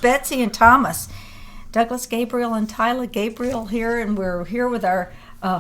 Betsy and Thomas. Douglas Gabriel and Tyler Gabriel here, and we're here with our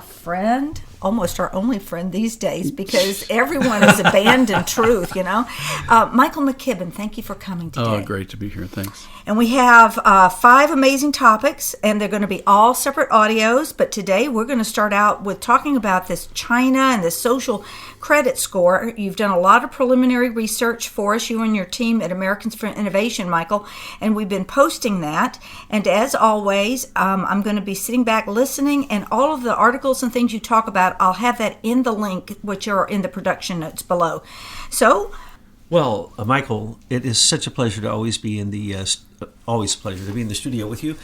friend, almost our only friend these days, because everyone has abandoned truth, Michael McKibben, thank you for coming today. Oh, great to be here. Thanks. And we have 5 amazing topics, and they're going to be all separate audios, but today we're going to start out with talking about this China and the social credit score. You've done a lot of preliminary research for us, you and your team at Americans for Innovation, Michael, and we've been posting that. And as always, I'm going to be sitting back listening, and all of the articles and things you talk about, I'll have that in the link, which are in the production notes below. So, well, Michael, it is such a pleasure to always be in the studio with you,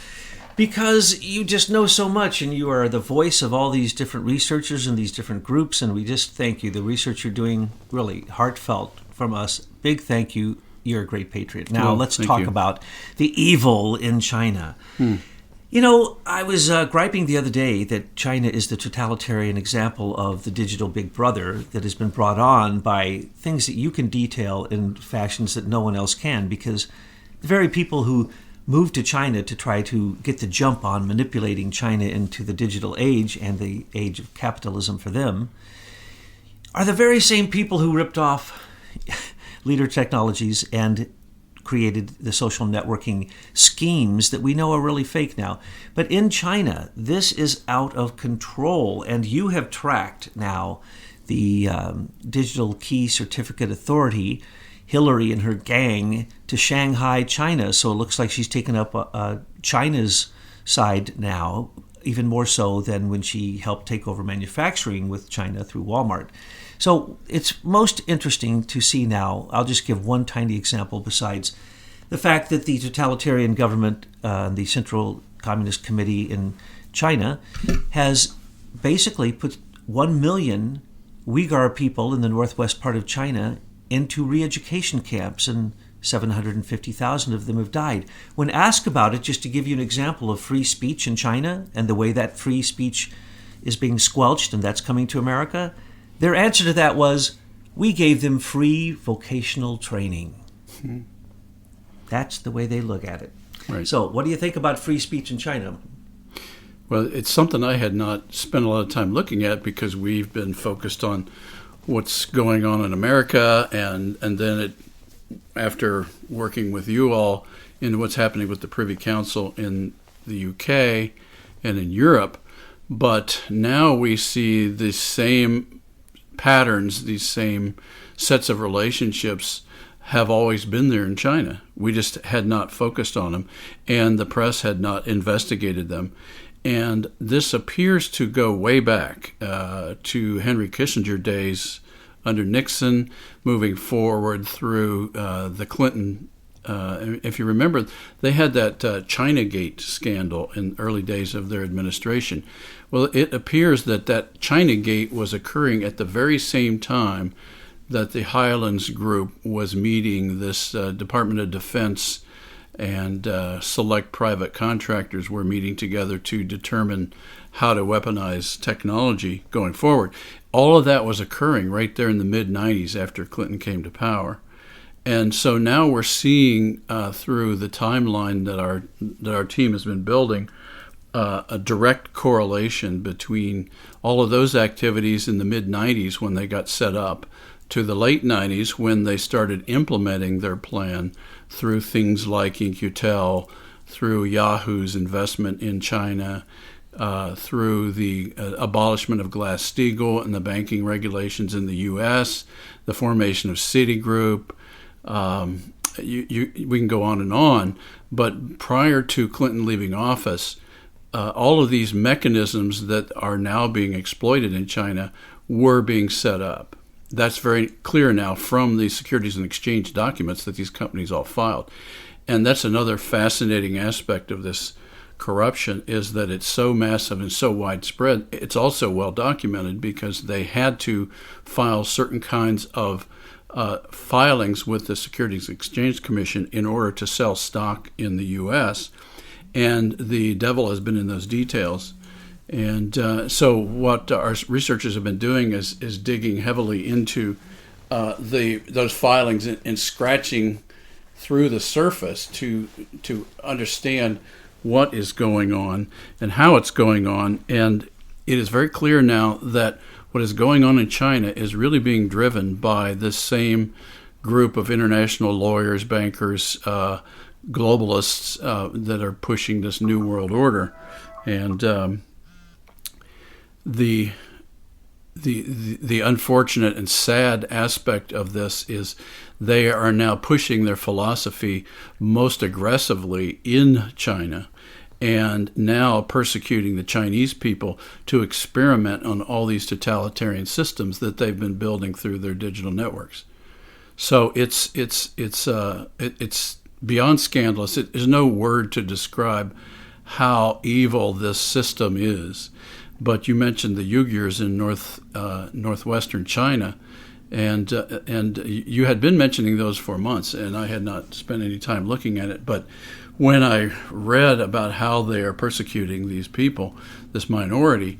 because you just know so much, and you are the voice of all these different researchers and these different groups, and we just thank you. The research you're doing, really heartfelt from us. Big thank you. You're a great patriot. Now, let's talk about the evil in China. I was griping the other day that China is the totalitarian example of the digital big brother that has been brought on by things that you can detail in fashions that no one else can, because the very people who moved to China to try to get the jump on manipulating China into the digital age and the age of capitalism for them are the very same people who ripped off Leader Technologies and created the social networking schemes that we know are really fake now. But in China, this is out of control, and you have tracked now the Digital Key Certificate Authority, Hillary and her gang, to Shanghai, China. So it looks like she's taken up China's side now, even more so than when she helped take over manufacturing with China through Walmart. So it's most interesting to see now. I'll just give one tiny example besides the fact that the totalitarian government, the Central Communist Committee in China, has basically put 1 million Uyghur people in the northwest part of China into re-education camps, and 750,000 of them have died. When asked about it, just to give you an example of free speech in China and the way that free speech is being squelched and that's coming to America, their answer to that was, we gave them free vocational training. That's the way they look at it. Right. So what do you think about free speech in China? Well, it's something I had not spent a lot of time looking at, because we've been focused on what's going on in America, and then after working with you all in what's happening with the Privy Council in the UK and in Europe. But now we see the same patterns, these same sets of relationships have always been there in China. We just had not focused on them, and the press had not investigated them. And this appears to go way back to Henry Kissinger days under Nixon, moving forward through the Clinton. If you remember, they had that Chinagate scandal in early days of their administration. Well, it appears that Chinagate was occurring at the very same time that the Highlands Group was meeting. This Department of Defense and select private contractors were meeting together to determine how to weaponize technology going forward. All of that was occurring right there in the mid-'90s after Clinton came to power. And so now we're seeing through the timeline that our team has been building a direct correlation between all of those activities in the mid-'90s when they got set up to the late 90s when they started implementing their plan through things like In-Q-Tel, through Yahoo's investment in China, through the abolishment of Glass-Steagall and the banking regulations in the U.S., the formation of Citigroup. We can go on, but prior to Clinton leaving office, all of these mechanisms that are now being exploited in China were being set up. That's very clear now from the Securities and Exchange documents that these companies all filed. And that's another fascinating aspect of this corruption, is that it's so massive and so widespread. It's also well documented because they had to file certain kinds of filings with the Securities and Exchange Commission in order to sell stock in the U.S., and the devil has been in those details. And so what our researchers have been doing is digging heavily into those filings and scratching through the surface to understand what is going on and how it's going on. And it is very clear now that what is going on in China is really being driven by this same group of international lawyers, bankers, globalists that are pushing this new world order. And the unfortunate and sad aspect of this is they are now pushing their philosophy most aggressively in China, and now persecuting the Chinese people to experiment on all these totalitarian systems that they've been building through their digital networks. So it's beyond scandalous. There's no word to describe how evil this system is. But you mentioned the Uyghurs in northwestern China, and you had been mentioning those for months, and I had not spent any time looking at it. But when I read about how they are persecuting these people, this minority,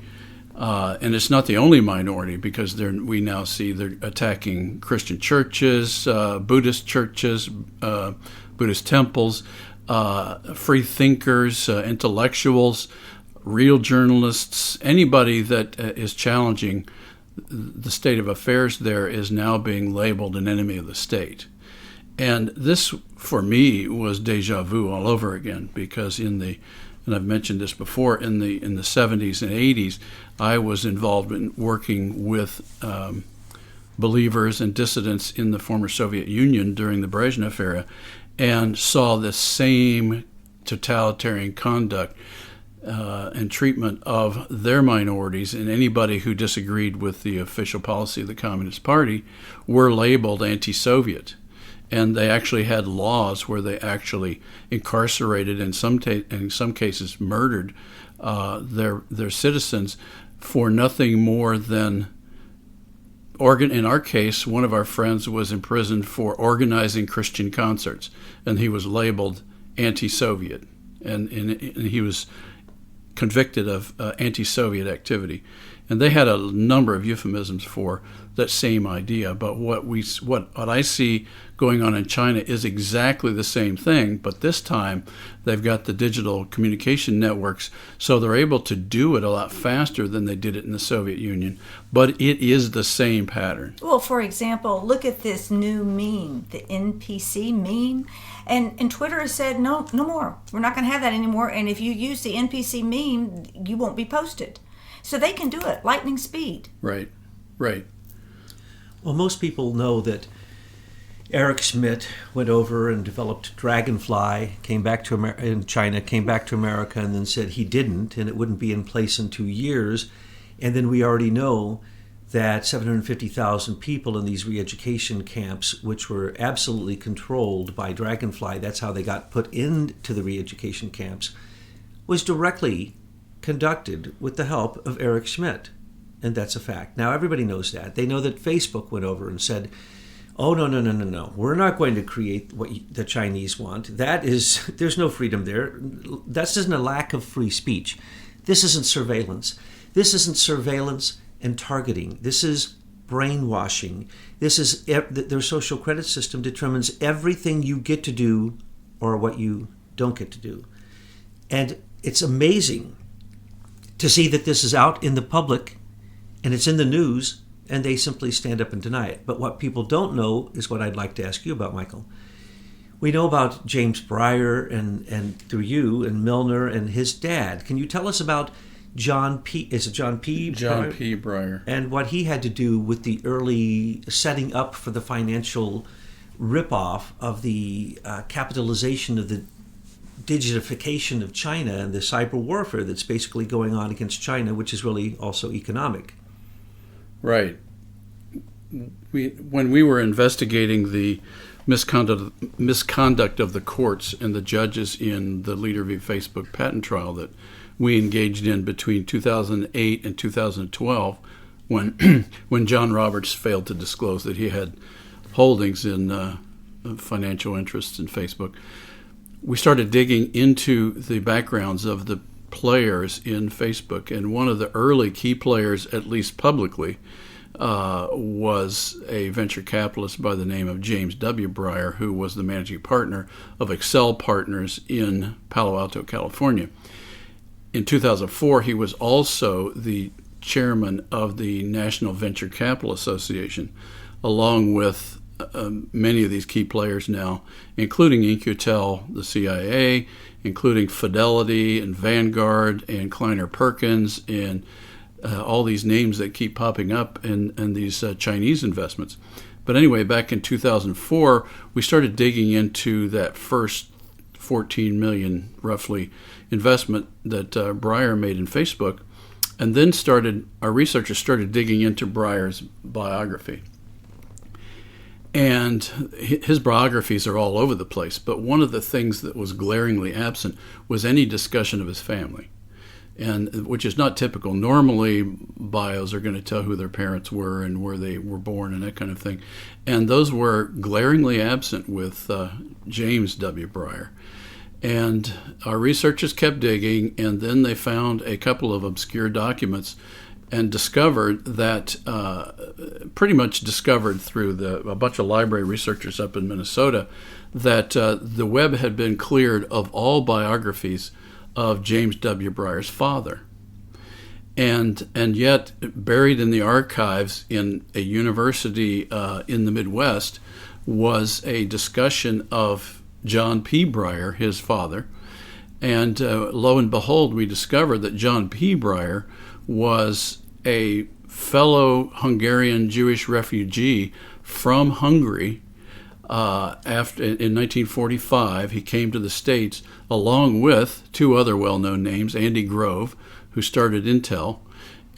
and it's not the only minority, because we now see they're attacking Christian churches, Buddhist churches, Buddhist temples, free thinkers, intellectuals, real journalists, anybody that is challenging the state of affairs there is now being labeled an enemy of the state. And this, for me, was deja vu all over again, because and I've mentioned this before, in the 70s and 80s, I was involved in working with believers and dissidents in the former Soviet Union during the Brezhnev era, and saw this same totalitarian conduct and treatment of their minorities, and anybody who disagreed with the official policy of the Communist Party were labeled anti-Soviet. And they actually had laws where they actually incarcerated, in some cases murdered, their citizens for nothing more than in our case, one of our friends was imprisoned for organizing Christian concerts, and he was labeled anti-Soviet, and he was convicted of anti-Soviet activity. And they had a number of euphemisms for that same idea. But what I see going on in China is exactly the same thing, but this time they've got the digital communication networks, so they're able to do it a lot faster than they did it in the Soviet Union. But it is the same pattern. Well, for example, look at this new meme, the NPC meme. And Twitter has said, no more. We're not going to have that anymore. And if you use the NPC meme, you won't be posted. So they can do it lightning speed. Right. Well, most people know that Eric Schmidt went over and developed Dragonfly, came back to in China, came back to America, and then said he didn't, and it wouldn't be in place in 2 years. And then we already know that 750,000 people in these re-education camps, which were absolutely controlled by Dragonfly, that's how they got put into the re-education camps, was directly conducted with the help of Eric Schmidt. And that's a fact. Now, everybody knows that. They know that Facebook went over and said, oh, no. We're not going to create what the Chinese want. There's no freedom there. That's just a lack of free speech. This isn't surveillance. This isn't surveillance and targeting. This is brainwashing. This is their social credit system determines everything you get to do or what you don't get to do. And it's amazing to see that this is out in the public and it's in the news, and they simply stand up and deny it. But what people don't know is what I'd like to ask you about, Michael. We know about James Breyer and through you and Milner and his dad. Can you tell us about John P. Breyer? And what he had to do with the early setting up for the financial ripoff of the capitalization of the digitification of China and the cyber warfare that's basically going on against China, which is really also economic. Right. When we were investigating the misconduct of the courts and the judges in the Leader v. Facebook patent trial that we engaged in between 2008 and 2012, when John Roberts failed to disclose that he had holdings in financial interests in Facebook, we started digging into the backgrounds of the players in Facebook, and one of the early key players, at least publicly, was a venture capitalist by the name of James W. Breyer, who was the managing partner of Excel Partners in Palo Alto, California. In 2004, he was also the chairman of the National Venture Capital Association, along with many of these key players now, including In-Q-Tel, the CIA, including Fidelity and Vanguard and Kleiner Perkins and all these names that keep popping up in these Chinese investments. But anyway, back in 2004, we started digging into that first 14 million, roughly, investment that Breyer made in Facebook, and then our researchers started digging into Breyer's biography. And his biographies are all over the place, but one of the things that was glaringly absent was any discussion of his family, and which is not typical. Normally, bios are going to tell who their parents were and where they were born and that kind of thing, and those were glaringly absent with James W. Breyer. And our researchers kept digging, and then they found a couple of obscure documents and discovered that, pretty much discovered through a bunch of library researchers up in Minnesota, that the web had been cleared of all biographies of James W. Breyer's father. And yet, buried in the archives in a university in the Midwest was a discussion of John P. Breyer, his father. And lo and behold, we discovered that John P. Breyer was a fellow Hungarian Jewish refugee from Hungary. In 1945, he came to the States along with two other well-known names, Andy Grove, who started Intel,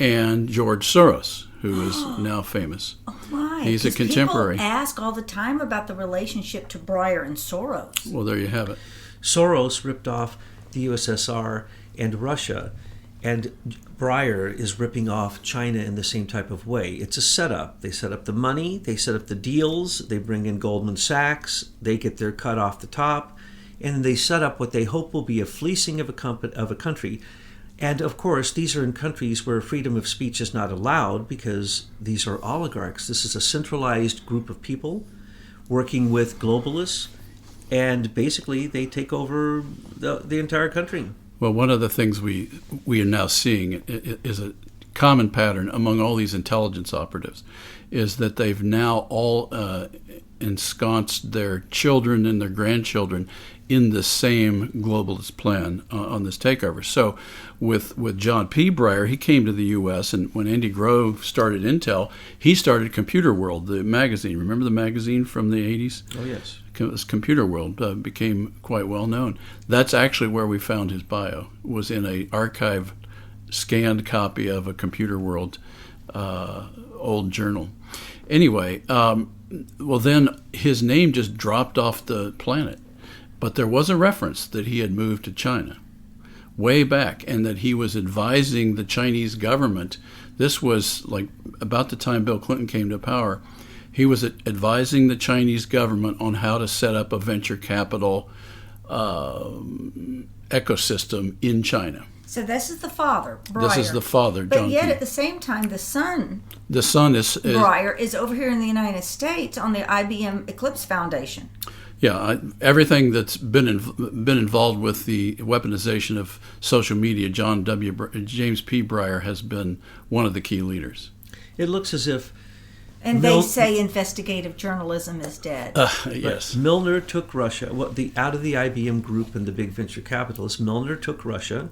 and George Soros, who is now famous. Oh my! He's a contemporary. People ask all the time about the relationship to Breyer and Soros. Well, there you have it. Soros ripped off the USSR and Russia, and Breyer is ripping off China in the same type of way. It's a setup. They set up the money, they set up the deals, they bring in Goldman Sachs, they get their cut off the top, and they set up what they hope will be a fleecing of a country. And of course, these are in countries where freedom of speech is not allowed because these are oligarchs. This is a centralized group of people working with globalists, and basically they take over the entire country. Well, one of the things we are now seeing is a common pattern among all these intelligence operatives, is that they've now all ensconced their children and their grandchildren in the same globalist plan on this takeover. So with John P. Breyer, he came to the U.S., and when Andy Grove started Intel, he started Computer World, the magazine. Remember the magazine from the 80s? Oh, yes. Computer World became quite well known. That's actually where we found his bio, was in an archived, scanned copy of a Computer World old journal. Anyway, well then his name just dropped off the planet. But there was a reference that he had moved to China way back, and that he was advising the Chinese government. This was like about the time Bill Clinton came to power. He was advising the Chinese government on how to set up a venture capital ecosystem in China. So this is the father, Breyer. This is the father, John But yet P. at the same time, the son, Breyer, is over here in the United States on the IBM Eclipse Foundation. Yeah, everything that's been involved with the weaponization of social media, James P. Breyer has been one of the key leaders. It looks as if... And they say investigative journalism is dead. Yes. Milner took Russia. Out of the IBM group and the big venture capitalists, Milner took Russia,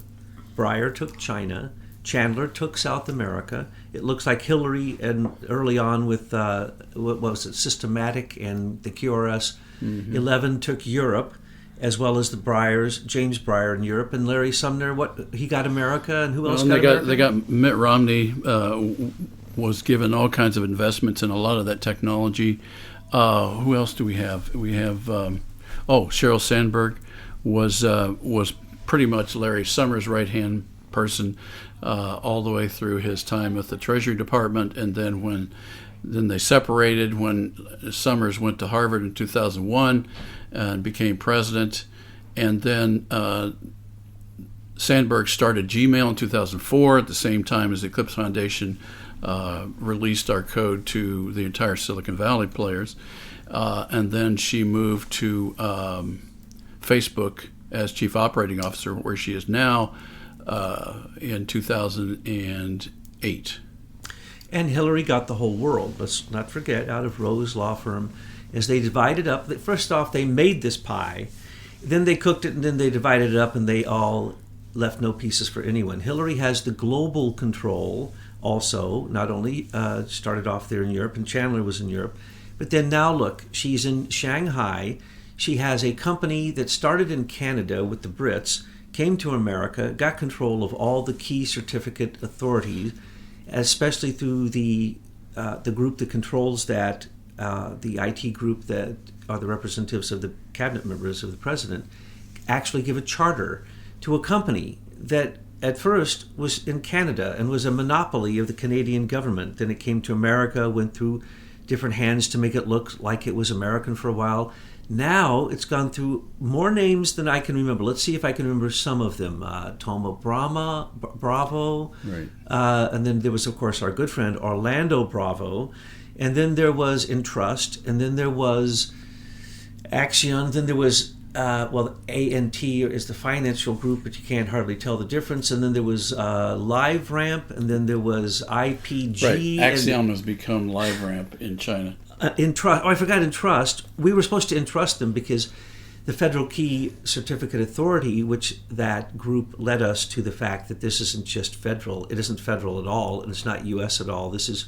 Breyer took China, Chandler took South America. It looks like Hillary, and early on with, what was it, Systematic and the QRS, 11 took Europe, as well as the Breyers, James Breyer in Europe, and Larry Sumner. He got America, and who else got America? They got Mitt Romney. Was given all kinds of investments in a lot of that technology. Who else do we have? We have Sheryl Sandberg was pretty much Larry Summers' right-hand person all the way through his time with the Treasury Department, and then they separated when Summers went to Harvard in 2001 and became president, and then Sandberg started Gmail in 2004 at the same time as the Eclipse Foundation released our code to the entire Silicon Valley players. And then she moved to Facebook as Chief Operating Officer, where she is now in 2008. And Hillary got the whole world. Let's not forget, out of Rose Law Firm, as they divided up. First off, they made this pie, then they cooked it, and then they divided it up, and they all left no pieces for anyone. Hillary has the global control also, not only started off there in Europe, and Chandler was in Europe, but then now look, she's in Shanghai. She has a company that started in Canada with the Brits, came to America, got control of all the key certificate authorities, especially through the group that controls that, the IT group that are the representatives of the cabinet members of the president, actually give a charter to a company that at first was in Canada and was a monopoly of the Canadian government. Then it came to America, went through different hands to make it look like it was American for a while. Now it's gone through more names than I can remember. Let's see if I can remember some of them. Thoma Bravo. Right. And then there was, of course, our good friend Orlando Bravo. And then there was Entrust. And then there was Axion. Then there was, ANT is the financial group, but you can't hardly tell the difference. And then there was LiveRamp. And then there was IPG. Right. Axion has become LiveRamp in China. Entrust. Oh, I forgot Entrust. We were supposed to entrust them because the Federal Key Certificate Authority, which that group led us to the fact that this isn't just federal. It isn't federal at all, and it's not U.S. at all. This is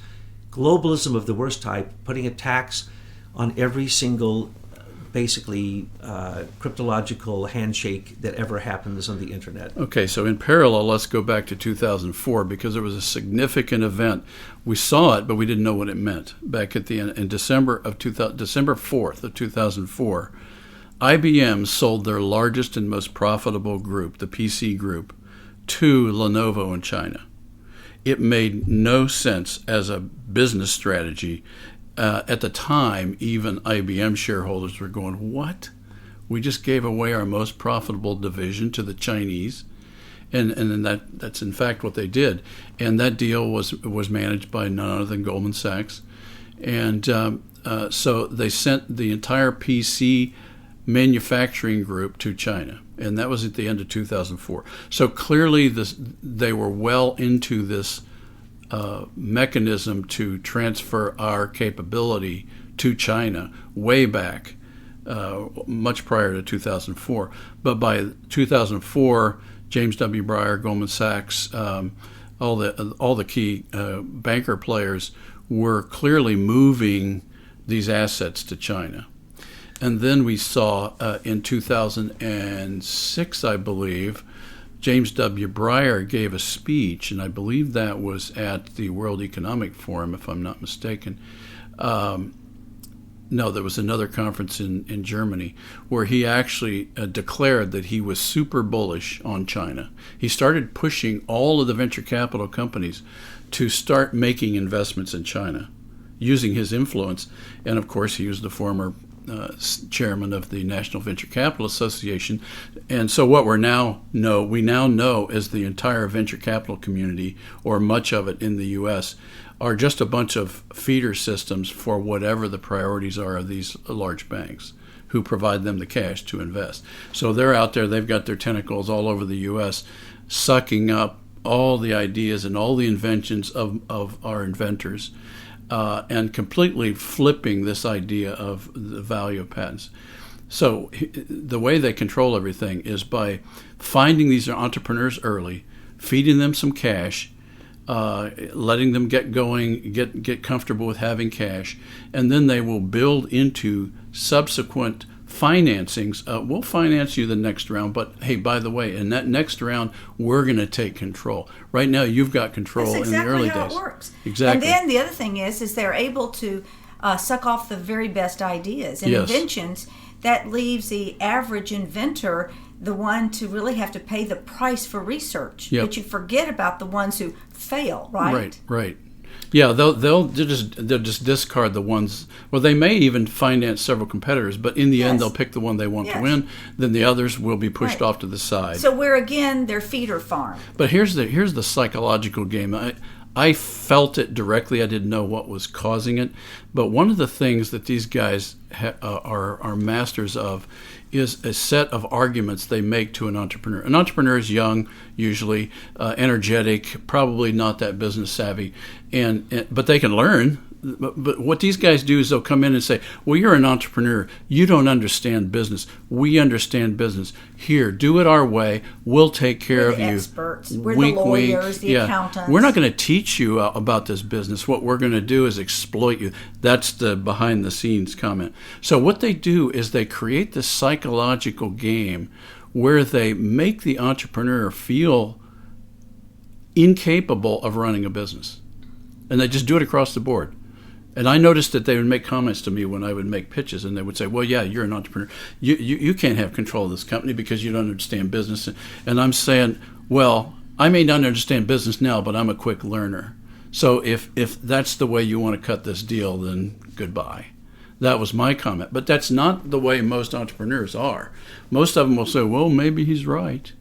globalism of the worst type, putting a tax on every single, basically, cryptological handshake that ever happens on the internet. Okay, so in parallel, let's go back to 2004 because it was a significant event. We saw it, but we didn't know what it meant. Back at the end, in December 4th of 2004, IBM sold their largest and most profitable group, the PC group, to Lenovo in China. It made no sense as a business strategy. At the time, even IBM shareholders were going, what? We just gave away our most profitable division to the Chinese. And then that's in fact what they did. And that deal was managed by none other than Goldman Sachs. And so they sent the entire PC manufacturing group to China. And that was at the end of 2004. So clearly they were well into this mechanism to transfer our capability to China way back, much prior to 2004. But by 2004, James W. Breyer, Goldman Sachs, all the key banker players were clearly moving these assets to China. And then we saw in 2006, I believe, James W. Breyer gave a speech, and I believe that was at the World Economic Forum, if I'm not mistaken. No, there was another conference in Germany where he actually declared that he was super bullish on China. He started pushing all of the venture capital companies to start making investments in China using his influence. And of course, he was the former chairman of the National Venture Capital Association. And so what we now know is the entire venture capital community, or much of it in the U.S., are just a bunch of feeder systems for whatever the priorities are of these large banks who provide them the cash to invest. So they're out there, they've got their tentacles all over the U.S., sucking up all the ideas and all the inventions of our inventors, and completely flipping this idea of the value of patents. So the way they control everything is by finding these entrepreneurs early, feeding them some cash, letting them get going, get comfortable with having cash, and then they will build into subsequent financings. We'll finance you the next round, but hey, by the way, in that next round, we're going to take control. Right now, you've got control in the early days. That's exactly how it works. Exactly. And then the other thing is they're able to suck off the very best ideas and inventions. That leaves the average inventor the one to really have to pay the price for research. Yep. But you forget about the ones who fail, right? Right. Yeah, they'll just discard the ones. Well, they may even finance several competitors, but in the end, they'll pick the one they want to win. Then the others will be pushed off to the side. So where again, their feeder farm. But here's the psychological game. I felt it directly. I didn't know what was causing it. But one of the things that these guys are masters of is a set of arguments they make to an entrepreneur. An entrepreneur is young, usually energetic, probably not that business savvy, but they can learn. But what these guys do is they'll come in and say, well, you're an entrepreneur. You don't understand business. We understand business. Here, do it our way. We'll take care of you. We're the experts. We're the lawyers, the accountants. We're not going to teach you about this business. What we're going to do is exploit you. That's the behind-the-scenes comment. So what they do is they create this psychological game where they make the entrepreneur feel incapable of running a business. And they just do it across the board. And I noticed that they would make comments to me when I would make pitches, and they would say, well, yeah, you're an entrepreneur. You can't have control of this company because you don't understand business. And I'm saying, well, I may not understand business now, but I'm a quick learner. So if that's the way you want to cut this deal, then goodbye. That was my comment. But that's not the way most entrepreneurs are. Most of them will say, well, maybe he's right.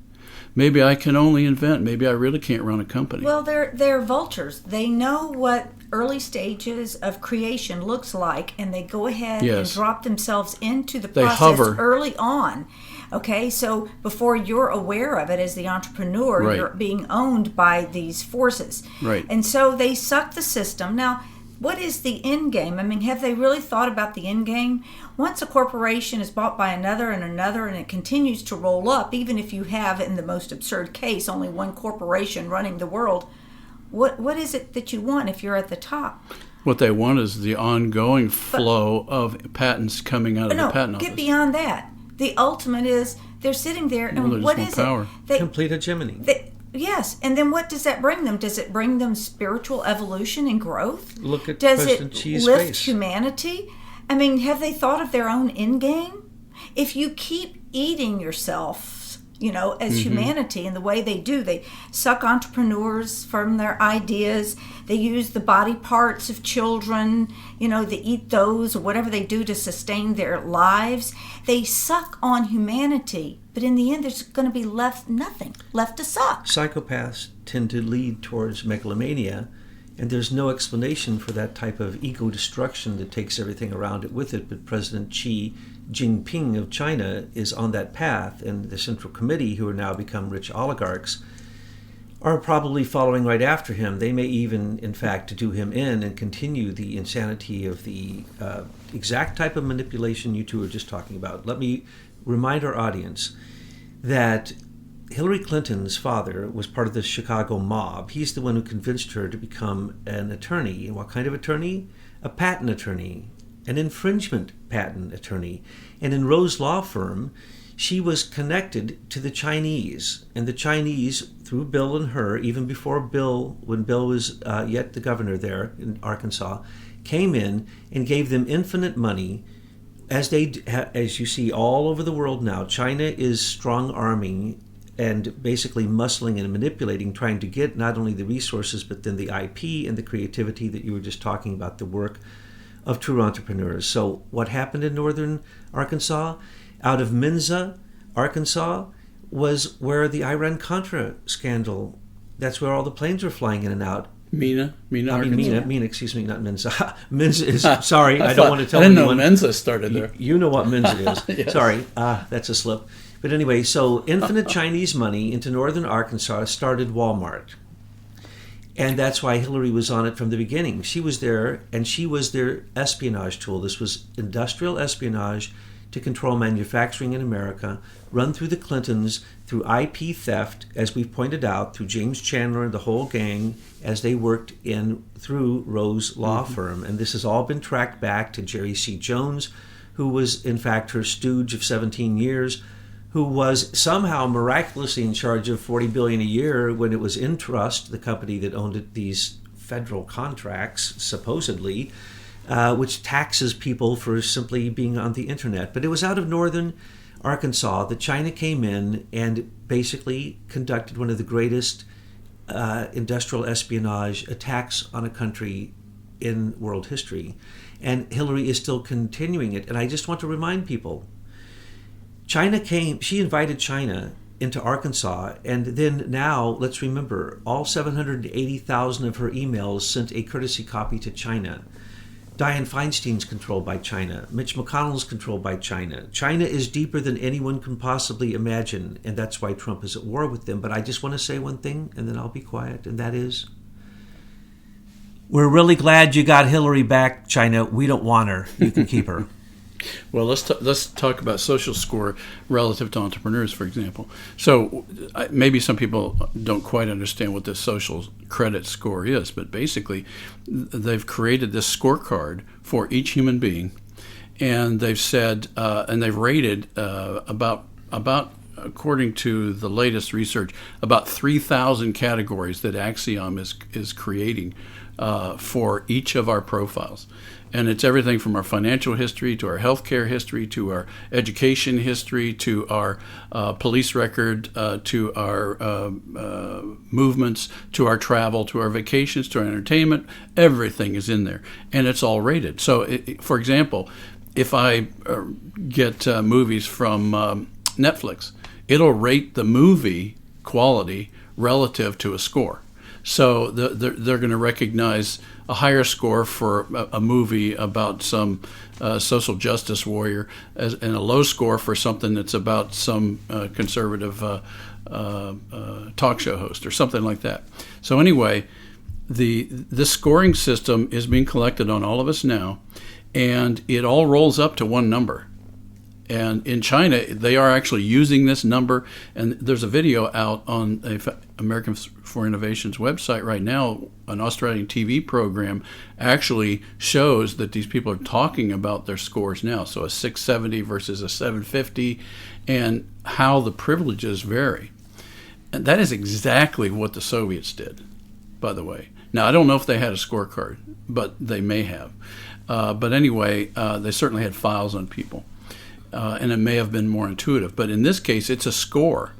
Maybe I can only invent. Maybe I really can't run a company. Well, they're vultures. They know what early stages of creation looks like, and they go ahead and drop themselves into the process early on. Okay, so before you're aware of it as the entrepreneur, you're being owned by these forces. Right. And so they suck the system. Now, what is the end game? I mean, have they really thought about the end game? Once a corporation is bought by another and another, and it continues to roll up, even if you have, in the most absurd case, only one corporation running the world, what is it that you want if you're at the top? What they want is the ongoing flow of patents coming out of the patent office. Get beyond that. The ultimate is they're sitting there, and what is it? Complete hegemony. Yes, and then what does that bring them? Does it bring them spiritual evolution and growth? Look at President Xi's lift face. Humanity? I mean, have they thought of their own end game? If you keep eating yourself, as humanity, and the way they do, they suck entrepreneurs from their ideas. They use the body parts of children, they eat those or whatever they do to sustain their lives. They suck on humanity, but in the end, there's going to be nothing left to suck. Psychopaths tend to lead towards megalomania, and there's no explanation for that type of ego destruction that takes everything around it with it. But President Xi Jinping of China is on that path, and the Central Committee, who are now become rich oligarchs, are probably following right after him. They may even, in fact, do him in and continue the insanity of the exact type of manipulation you two are just talking about. Let me remind our audience that Hillary Clinton's father was part of the Chicago mob. He's the one who convinced her to become an attorney. And what kind of attorney? A patent attorney, an infringement patent attorney. And in Rose Law Firm, she was connected to the Chinese. And the Chinese, through Bill and her, even before Bill, when Bill was yet the governor there in Arkansas, came in and gave them infinite money. As you see all over the world now, China is strong-arming and basically muscling and manipulating, trying to get not only the resources, but then the IP and the creativity that you were just talking about, the work of true entrepreneurs. So what happened in northern Arkansas? Out of Mensa, Arkansas, was where the Iran-Contra scandal, that's where all the planes were flying in and out. Mina, excuse me, not Mensa. Mensa is, sorry, I don't want to tell anyone. I anyone. didn't know Mensa started there. You know what Mensa is. Yes. Sorry, that's a slip. But anyway, so infinite Chinese money into northern Arkansas started Walmart. And that's why Hillary was on it from the beginning. She was there, and she was their espionage tool. This was industrial espionage to control manufacturing in America, run through the Clintons, through IP theft, as we've pointed out, through James Chandler and the whole gang, as they worked through Rose Law Firm. And this has all been tracked back to Jerry C. Jones, who was, in fact, her stooge of 17 years, who was somehow miraculously in charge of $40 billion a year when it was Intrust, the company that owned these federal contracts, supposedly, which taxes people for simply being on the internet. But it was out of northern Arkansas that China came in and basically conducted one of the greatest industrial espionage attacks on a country in world history. And Hillary is still continuing it. And I just want to remind people, she invited China into Arkansas, and then now, let's remember, all 780,000 of her emails sent a courtesy copy to China. Dianne Feinstein's controlled by China. Mitch McConnell's controlled by China. China is deeper than anyone can possibly imagine, and that's why Trump is at war with them. But I just want to say one thing, and then I'll be quiet, and that is, we're really glad you got Hillary back, China. We don't want her. You can keep her. Well, let's talk about social score relative to entrepreneurs, for example. So maybe some people don't quite understand what this social credit score is, but basically they've created this scorecard for each human being, and they've said and they've rated about according to the latest research, about 3,000 categories that Axiom is creating for each of our profiles. And it's everything from our financial history to our healthcare history to our education history to our police record to our movements to our travel to our vacations to our entertainment. Everything is in there, and it's all rated. So, for example, if I get movies from Netflix, it'll rate the movie quality relative to a score. So they're going to recognize a higher score for a movie about some social justice warrior and a low score for something that's about some conservative talk show host or something like that. So anyway, this scoring system is being collected on all of us now, and it all rolls up to one number. And in China, they are actually using this number. And there's a video out on American for Innovation's website right now. An Australian TV program actually shows that these people are talking about their scores now. So a 670 versus a 750, and how the privileges vary. And that is exactly what the Soviets did, by the way. Now, I don't know if they had a scorecard, but they may have. But anyway, they certainly had files on people. And it may have been more intuitive. But in this case, it's a score.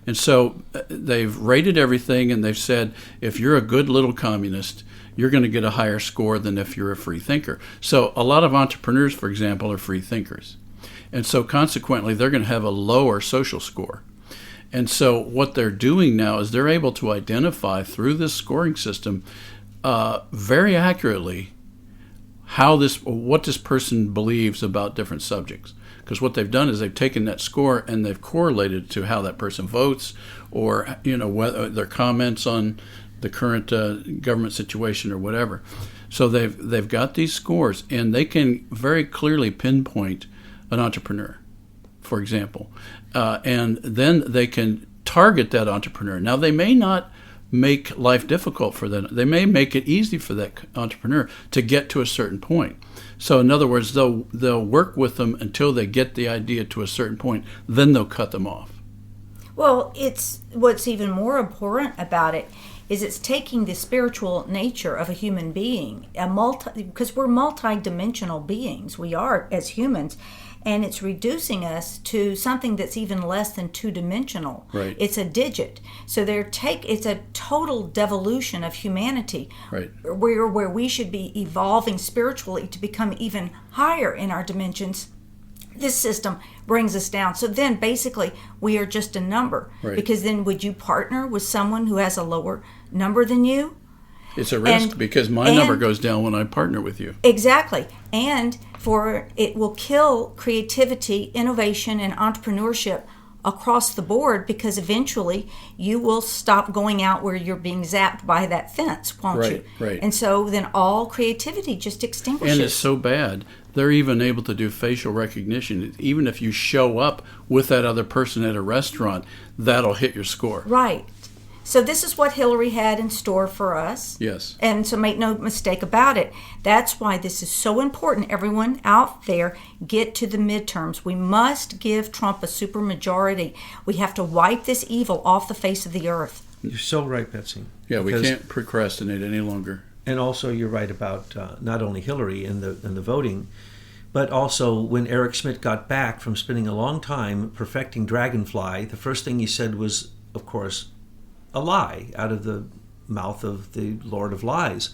And so they've rated everything, and they've said, if you're a good little communist, you're going to get a higher score than if you're a free thinker. So a lot of entrepreneurs, for example, are free thinkers. And so consequently, they're going to have a lower social score. And so what they're doing now is they're able to identify through this scoring system very accurately what this person believes about different subjects. Because what they've done is they've taken that score and they've correlated it to how that person votes, or whether their comments on the current government situation or whatever. So they've got these scores, and they can very clearly pinpoint an entrepreneur, for example, and then they can target that entrepreneur. Now, they may not make life difficult for them. They may make it easy for that entrepreneur to get to a certain point. So in other words, they'll work with them until they get the idea to a certain point, then they'll cut them off. Well, it's what's even more important about it is it's taking the spiritual nature of a human being, because we're multi-dimensional beings, we are as humans, and it's reducing us to something that's even less than two-dimensional. Right. It's a digit. So it's a total devolution of humanity, right, where we should be evolving spiritually to become even higher in our dimensions. This system brings us down. So then basically we are just a number. Right. Because then would you partner with someone who has a lower number than you? It's a risk, because my number goes down when I partner with you. Exactly. And it will kill creativity, innovation, and entrepreneurship across the board, because eventually you will stop going out where you're being zapped by that fence, won't you? Right. And so then all creativity just extinguishes. And it's so bad, they're even able to do facial recognition. Even if you show up with that other person at a restaurant, that'll hit your score. Right. So this is what Hillary had in store for us. Yes. And so make no mistake about it. That's why this is so important. Everyone out there, get to the midterms. We must give Trump a supermajority. We have to wipe this evil off the face of the earth. You're so right, Betsy. Yeah, we can't procrastinate any longer. And also you're right about not only Hillary and the voting, but also when Eric Schmidt got back from spending a long time perfecting Dragonfly, the first thing he said was, of course, a lie out of the mouth of the Lord of Lies.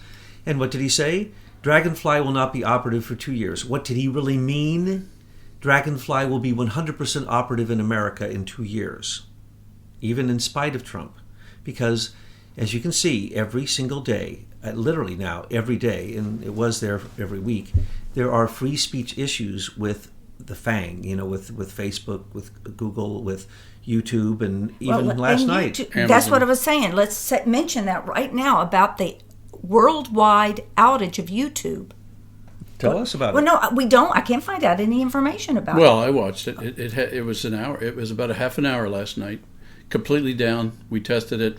And what did he say? Dragonfly will not be operative for 2 years. What did he really mean? Dragonfly will be 100% operative in America in 2 years, even in spite of Trump. Because, as you can see, every single day, literally now, every day, and it was there every week, there are free speech issues with the FANG, with Facebook, with Google, with YouTube, and even last night. That's what I was saying. Let's mention that right now about the worldwide outage of YouTube. Tell us about it. Well, no, we don't. I can't find out any information about it. Well, I watched it. It was an hour. It was about a half an hour last night. Completely down. We tested it,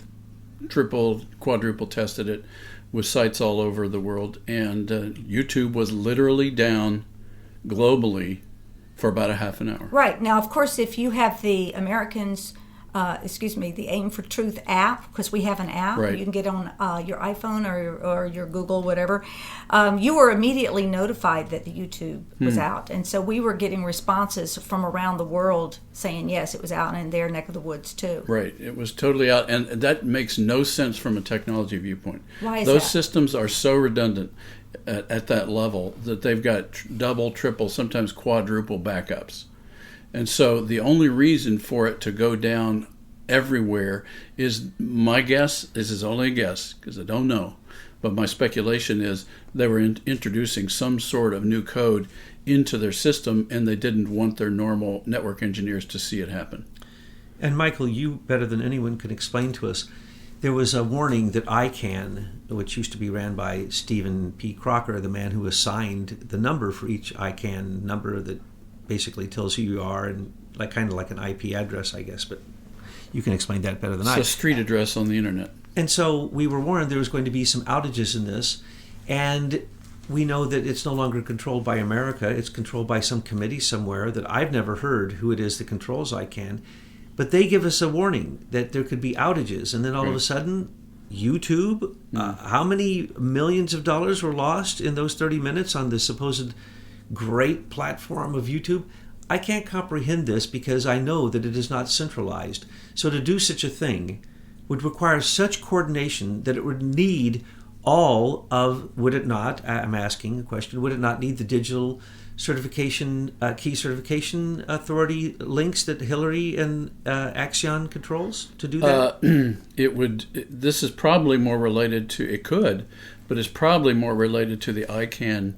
triple, quadruple tested it with sites all over the world. And YouTube was literally down globally for about a half an hour. Right. Now, of course, if you have the the Aim for Truth app, because we have an app right. You can get on your iPhone or your Google, whatever, you were immediately notified that the YouTube was out. And so we were getting responses from around the world saying, yes, it was out in their neck of the woods, too. Right. It was totally out. And that makes no sense from a technology viewpoint. Why is Those that? systems are so redundant at that level that they've got double, triple, sometimes quadruple backups. And so the only reason for it to go down everywhere is, my guess, this is only a guess because I don't know, but my speculation is they were introducing some sort of new code into their system and they didn't want their normal network engineers to see it happen. And Michael, you better than anyone can explain to us, there was a warning that ICANN, which used to be ran by Stephen P. Crocker, the man who assigned the number for each ICANN number that basically tells who you are, and kind of like an IP address, I guess, but you can explain that better than I. It's a street address on the internet. And so we were warned there was going to be some outages in this, and we know that it's no longer controlled by America. It's controlled by some committee somewhere that I've never heard who it is that controls ICANN, but they give us a warning that there could be outages, and then all of a sudden, YouTube, how many millions of dollars were lost in those 30 minutes on the supposed great platform of YouTube? I can't comprehend this because I know that it is not centralized. So to do such a thing would require such coordination that it would need all of, would it not, I'm asking a question, would it not need the digital certification, key certification authority links that Hillary and Axion controls to do that? This is probably more related to, it could, but it's probably more related to the ICANN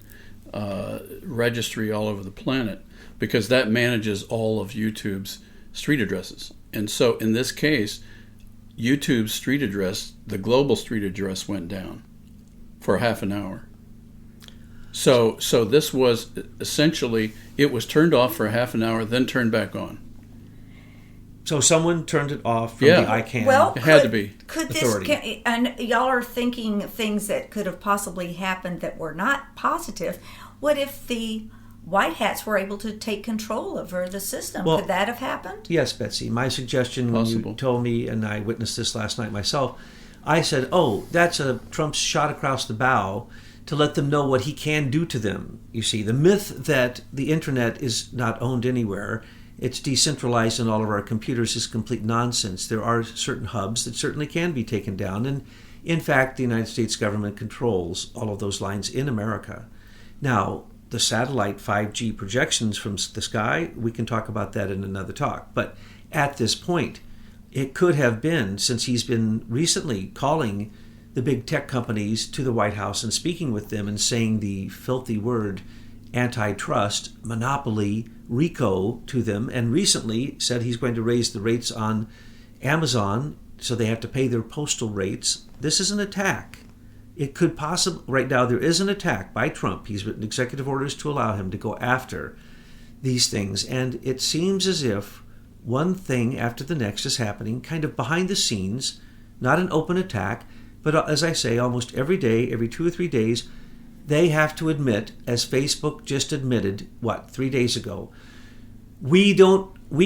registry all over the planet, because that manages all of YouTube's street addresses. And so in this case, YouTube's street address, the global street address, went down for half an hour. So this was essentially, it was turned off for half an hour, then turned back on. So someone turned it off from the ICANN. Well, it had to be. Could authority. this, and y'all are thinking things that could have possibly happened that were not positive. What if the White Hats were able to take control over the system? Well, could that have happened? Yes, Betsy. My suggestion Possible. when you told me, and I witnessed this last night myself, I said, that's a Trump's shot across the bow to let them know what he can do to them. You see, the myth that the internet is not owned anywhere, it's decentralized in all of our computers, is complete nonsense. There are certain hubs that certainly can be taken down, and in fact, the United States government controls all of those lines in America. Now, the satellite 5G projections from the sky, we can talk about that in another talk. But at this point, it could have been, since he's been recently calling the big tech companies to the White House and speaking with them and saying the filthy word antitrust, monopoly, RICO to them, and recently said he's going to raise the rates on Amazon so they have to pay their postal rates. This is an attack. It could possibly, right now there is an attack by Trump. He's written executive orders to allow him to go after these things. And it seems as if one thing after the next is happening, kind of behind the scenes, not an open attack, but as I say, almost every day, every 2 or 3 days, they have to admit, as Facebook just admitted, 3 days ago, we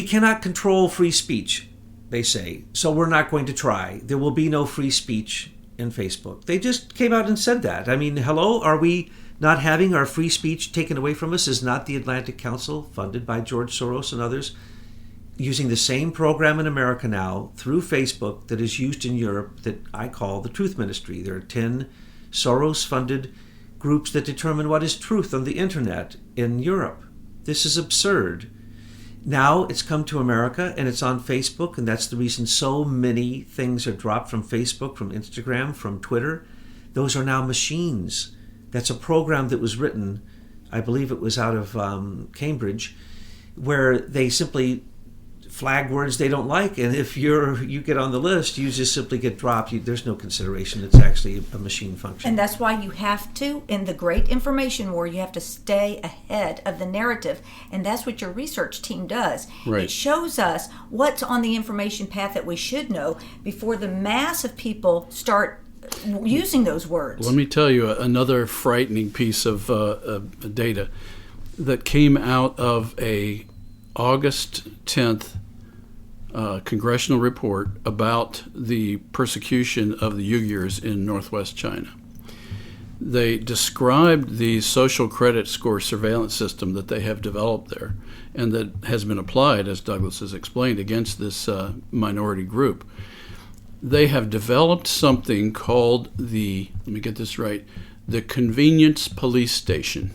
cannot control free speech, they say, so we're not going to try. There will be no free speech in Facebook. They just came out and said that. I mean, hello, are we not having our free speech taken away from us? Is not the Atlantic Council, funded by George Soros and others, using the same program in America now through Facebook that is used in Europe that I call the Truth Ministry. There are 10 Soros-funded groups that determine what is truth on the internet in Europe. This is absurd. Now it's come to America and it's on Facebook, and that's the reason so many things are dropped from Facebook, from Instagram, from Twitter. Those are now machines. That's a program that was written, I believe it was out of Cambridge, where they simply flag words they don't like, and if you get on the list, you just simply get dropped. There's no consideration. It's actually a machine function. And that's why you have to, in the great information war, you have to stay ahead of the narrative, and that's what your research team does. Right. It shows us what's on the information path that we should know before the mass of people start using those words. Let me tell you another frightening piece of data that came out of a August 10th congressional report about the persecution of the Uyghurs in northwest China. They described the social credit score surveillance system that they have developed there and that has been applied, as Douglas has explained, against this minority group. They have developed something called let me get this right, the convenience police station.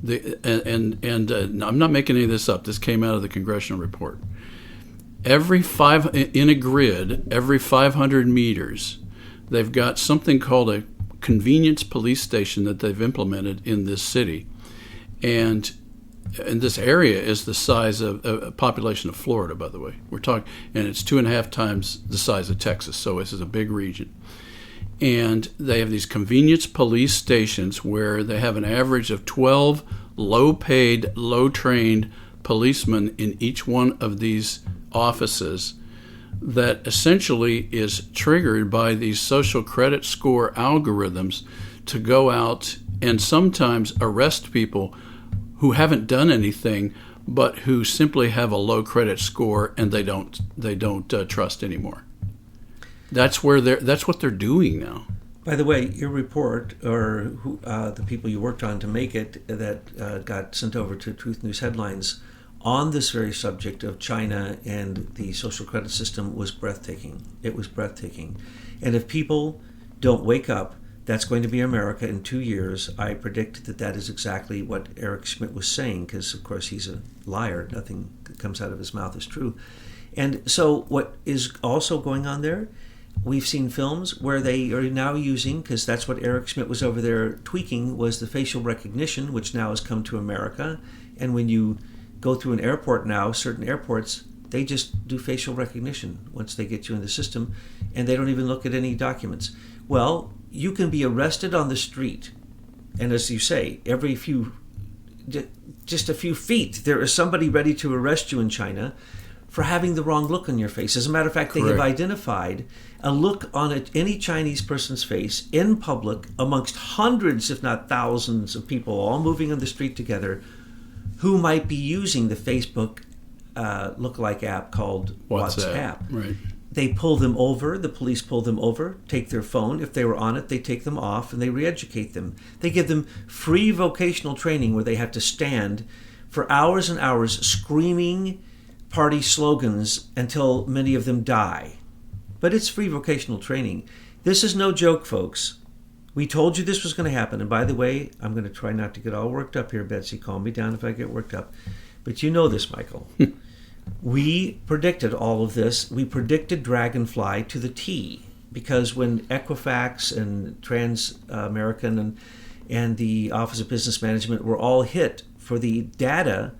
I'm not making any of this up. This came out of the congressional report. In a grid, every 500 meters, they've got something called a convenience police station that they've implemented in this city. And this area is the size of a population of Florida, by the way. We're talking, and it's 2.5 times the size of Texas, so this is a big region. And they have these convenience police stations where they have an average of 12 low-paid, low-trained policemen in each one of these offices that essentially is triggered by these social credit score algorithms to go out and sometimes arrest people who haven't done anything but who simply have a low credit score and they don't trust anymore. That's what they're doing now. By the way, your report, or the people you worked on to make it, that got sent over to Truth News Headlines on this very subject of China and the social credit system was breathtaking. It was breathtaking. And if people don't wake up, that's going to be America in 2 years. I predict that is exactly what Eric Schmidt was saying, because, of course, he's a liar. Nothing that comes out of his mouth is true. And so what is also going on there, we've seen films where they are now using, because that's what Eric Schmidt was over there tweaking, was the facial recognition, which now has come to America. And when you go through an airport now, certain airports, they just do facial recognition once they get you in the system, and they don't even look at any documents. Well, you can be arrested on the street, and as you say, just a few feet, there is somebody ready to arrest you in China for having the wrong look on your face. As a matter of fact, they have identified a look on any Chinese person's face in public amongst hundreds, if not thousands, of people all moving on the street together who might be using the Facebook lookalike app called WhatsApp. Right. They pull them over, the police pull them over, take their phone. If they were on it, they take them off and they re-educate them. They give them free vocational training where they have to stand for hours and hours screaming party slogans until many of them die. But it's free vocational training. This is no joke, folks. We told you this was going to happen. And by the way, I'm going to try not to get all worked up here, Betsy. Calm me down if I get worked up. But you know this, Michael. We predicted all of this. We predicted Dragonfly to the T, because when Equifax and Trans-American and the Office of Business Management were all hit for the data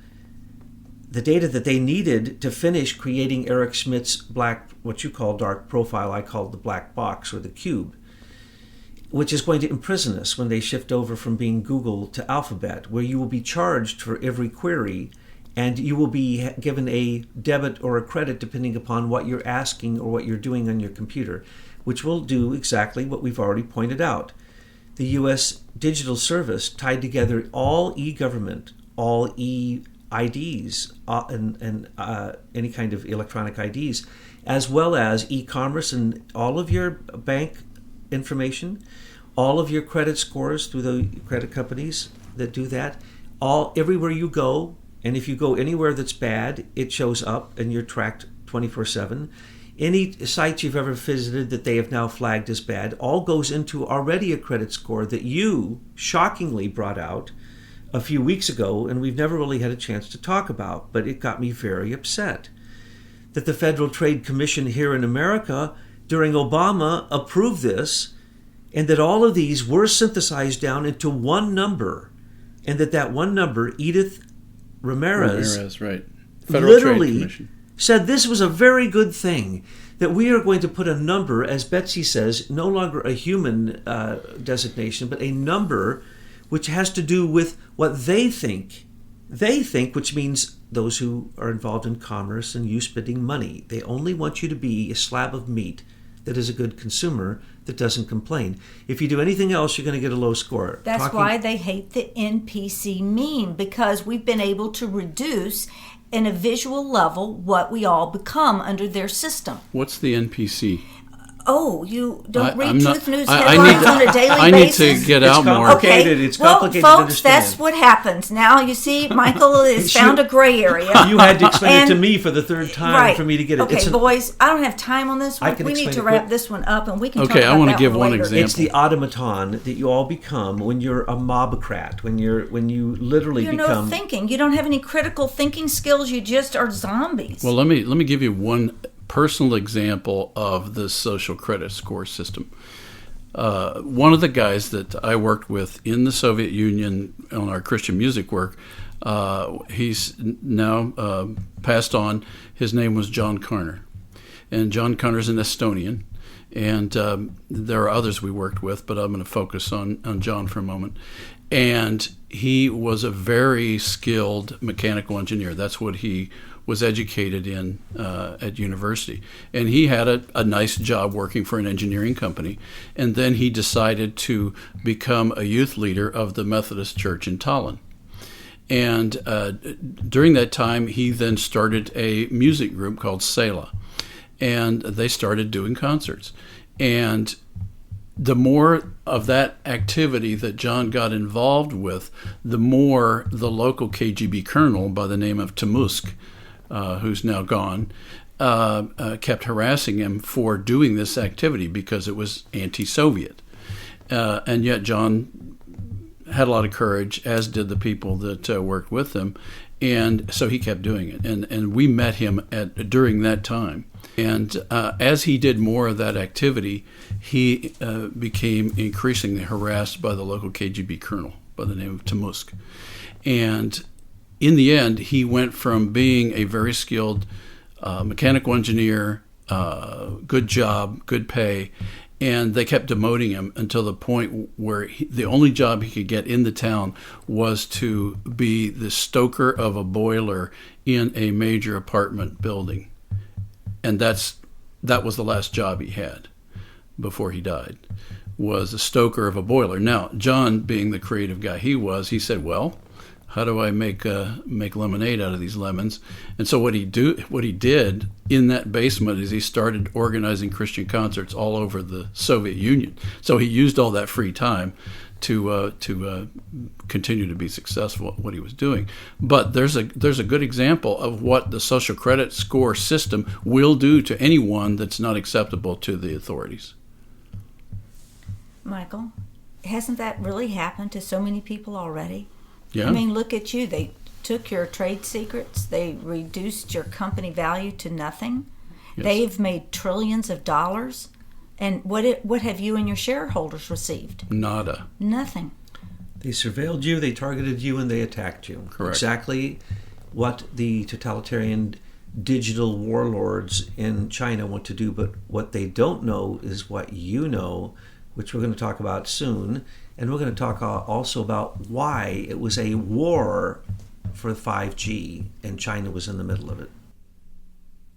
that they needed to finish creating Eric Schmidt's what you call dark profile, I called the black box or the cube, which is going to imprison us when they shift over from being Google to Alphabet, where you will be charged for every query and you will be given a debit or a credit depending upon what you're asking or what you're doing on your computer, which will do exactly what we've already pointed out. The U.S. Digital Service tied together all e-government, all e-IDs, and any kind of electronic IDs, as well as e-commerce and all of your bank information, all of your credit scores through the credit companies that do that. Everywhere you go, And if you go anywhere that's bad, it shows up and you're tracked 24/7. Any sites you've ever visited that they have now flagged as bad all goes into already a credit score that you shockingly brought out a few weeks ago, and we've never really had a chance to talk about, but it got me very upset. That the Federal Trade Commission here in America during Obama approved this, and that all of these were synthesized down into one number, and that one number, Edith Ramirez, right. Federal Trade literally Commission said this was a very good thing, that we are going to put a number, as Betsy says, no longer a human designation, but a number which has to do with what they think. They think, which means those who are involved in commerce and you spending money. They only want you to be a slab of meat that is a good consumer that doesn't complain. If you do anything else, you're going to get a low score. That's why they hate the NPC meme, because we've been able to reduce in a visual level what we all become under their system. What's the NPC? Oh, you don't read I'm not- Truth News I headlines need- on a daily I need basis? to get It's out more. complicated. It's complicated to well, folks, understand. that's what happens. Now, you see, Michael has You- found a gray area. You had to explain it to And- me for the third time Right. for me to get it. Okay, boys, I don't have time on this I one. can We need explain to it wrap quick. this one up, and we can Okay, talk I about wanna that give one later. example. It's the automaton that you all become when you're a mobocrat, when you literally You're become. no thinking. You don't have any critical thinking skills. You just are zombies. Well, let me give you one personal example of the social credit score system. One of the guys that I worked with in the Soviet Union on our Christian music work, he's now passed on. His name was John Karner. And John Karner's an Estonian. And there are others we worked with, but I'm going to focus on John for a moment. And he was a very skilled mechanical engineer. That's what he was educated in at university. And he had a nice job working for an engineering company. And then he decided to become a youth leader of the Methodist Church in Tallinn. And during that time, he then started a music group called Sela. And they started doing concerts. And the more of that activity that John got involved with, the more the local KGB colonel by the name of Temusk, who's now gone, kept harassing him for doing this activity because it was anti-Soviet. And yet John had a lot of courage, as did the people that worked with him. And so he kept doing it. And we met him during that time. And as he did more of that activity, he became increasingly harassed by the local KGB colonel by the name of Temusk. And in the end, he went from being a very skilled mechanical engineer, good job, good pay, and they kept demoting him until the point where the only job he could get in the town was to be the stoker of a boiler in a major apartment building. And that was the last job he had before he died, was a stoker of a boiler. Now, John, being the creative guy he said, well, how do I make lemonade out of these lemons? And so what he did in that basement is he started organizing Christian concerts all over the Soviet Union. So he used all that free time to continue to be successful at what he was doing. But there's a good example of what the social credit score system will do to anyone that's not acceptable to the authorities. Michael, hasn't that really happened to so many people already? Yeah. I mean, look at you. They took your trade secrets. They reduced your company value to nothing. Yes. They've made trillions of dollars. And what have you and your shareholders received? Nada. Nothing. They surveilled you, they targeted you, and they attacked you. Correct. Exactly what the totalitarian digital warlords in China want to do, but what they don't know is what you know, which we're going to talk about soon. And we're going to talk also about why it was a war for 5G and China was in the middle of it.